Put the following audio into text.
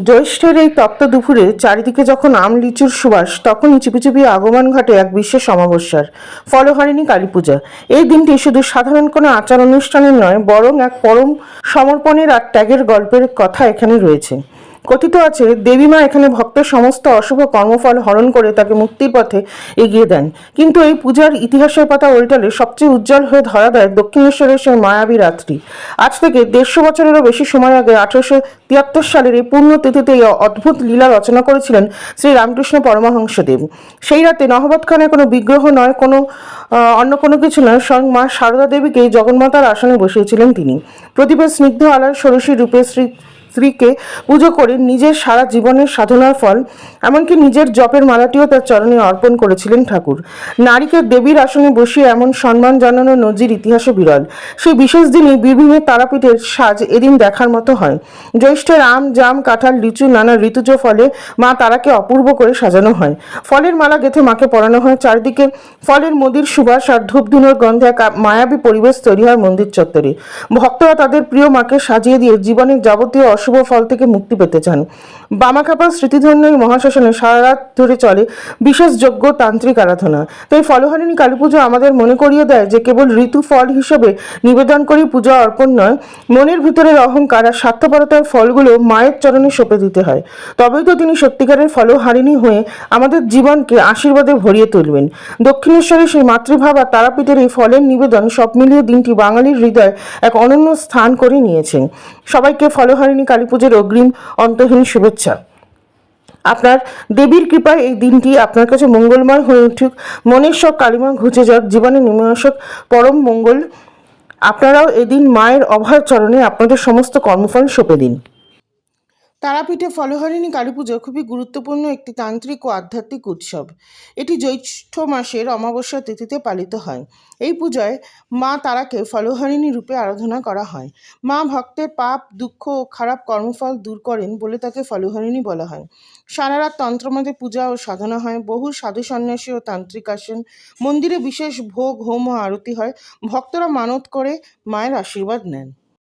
জ্যৈষ্ঠের এই তপ্ত দুপুরে চারিদিকে যখন আম লিচুর সুবাস, তখনই চুপি চুপি আগমন ঘটে এক বিশেষ অমাবস্যার, ফলহারিণী কালী পূজা। এই দিনটি শুধু সাধারণ কোনো আচার অনুষ্ঠানের নয়, বরং এক পরম সমর্পণের আর ত্যাগের গল্পের কথা এখানে রয়েছে। কথিত আছে, দেবী মা এখানে ভক্তের সমস্ত অশুভ কর্মফল হরণ করে তাকে মুক্তির পথে এগিয়ে দেন। কিন্তু এই পূজার ইতিহাসের পাতা উল্টালে সবচেয়ে উজ্জ্বল হয়ে ধরা দেয় দক্ষিণেশ্বরের সেই মায়াবী রাত্রি। আজ থেকে 150 বছরেরও বেশি সময় আগে 1873 সালের এই পুণ্যতিথিতে এই অদ্ভুত লীলা রচনা করেছিলেন শ্রী রামকৃষ্ণ পরমহংসদেব। সেই রাতে নহবতখানায় কোনো বিগ্রহ নয়, অন্য কোনো কিছু নয়, স্বয়ং মা সারদা দেবীকে জগন্মাতার আসনে বসিয়েছিলেন তিনি। প্রদীপের স্নিগ্ধ আলার ষোড়শী রূপে স্ত্রীকে পুজো করে নিজের সারা জীবনের সাধনার ফল, এমনকি নিজের জপের মালাটিও তার চরণে অর্পণ করেছিলেন ঠাকুর। নারীকে দেবীর আসনে বসিয়ে এমন সম্মান জানানোর নজির ইতিহাসে বিরল। সেই বিশেষ দিনই বীরভূমের তারাপীঠের সাজ এদিন দেখার মতো হয়। জ্যৈষ্ঠের আম, জাম, কাঁঠাল, লিচু, নানা ঋতুজ ফলে মা তারাকে অপূর্ব করে সাজানো হয়। ফলের মালা গেঁথে মাকে পরানো হয়। চারিদিকে ফলের মদির সুবাস আর ধূপধুনোর গন্ধে এক মায়াবী পরিবেশ তৈরি হয় মন্দির চত্বরে। ভক্তরা তাদের প্রিয় মাকে সাজিয়ে দিয়ে জীবনের যাবতীয় অশুভ ফল থেকে মুক্তি পেতে চান। বামাখ্যাপা স্মৃতিধন্য এই মহাশ্মশানে সারা রাত ধরে চলে বিশেষ যজ্ঞ, তান্ত্রিক আরাধনা। তাই ফলহারিণী কালী পুজো আমাদের মনে করিয়ে দেয় যে কেবল ঋতু ফল হিসেবে নিবেদন করি পূজা অর্পণ নয়, মনের ভিতরের অহংকার আর স্বার্থপরতার ফলগুলো মায়ের চরণে সঁপে দিতে হয়। তবেই তো তিনি সত্যিকারের ফলহারিণী হয়ে আমাদের জীবনকে আশীর্বাদে ভরিয়ে তুলবেন। দক্ষিণেশ্বরের সেই মাতৃভাব আর তারাপীঠের এই ফলের নিবেদন সব মিলিয়ে দিনটি বাঙালির হৃদয় এক অনন্য স্থান করে নিয়েছেন। সবাইকে ফলহারিণী কালী পুজোর অগ্রিম অন্তহীন শুভেচ্ছা। আপনার দেবীর কৃপায় এই দিনটি আপনার কাছে মঙ্গলময় হয়ে উঠুক, মনের সব কালিমা ঘুচে যাক, জীবনে নেমে আসুক পরম মঙ্গল। আপনারাও এদিন মায়ের অভয় চরণে আপনাদের সমস্ত কর্মফল সঁপে দিন। তারাপীঠে ফলহারিণী কালী পুজো খুবই গুরুত্বপূর্ণ একটি তান্ত্রিক ও আধ্যাত্মিক উৎসব। এটি জ্যৈষ্ঠ মাসের অমাবস্যা তিথিতে পালিত হয়। এই পূজায় মা তারাকে ফলহারিণী রূপে আরাধনা করা হয়। মা ভক্তের পাপ, দুঃখ ও খারাপ কর্মফল দূর করেন বলে তাকে ফলহারিণী বলা হয়। সারা রাত তন্ত্রমতে পূজা ও সাধনা হয়। বহু সাধু সন্ন্যাসী ও তান্ত্রিক আসেন। মন্দিরে বিশেষ ভোগ, হোম ও আরতি হয়। ভক্তরা মানত করে মায়ের আশীর্বাদ নেন।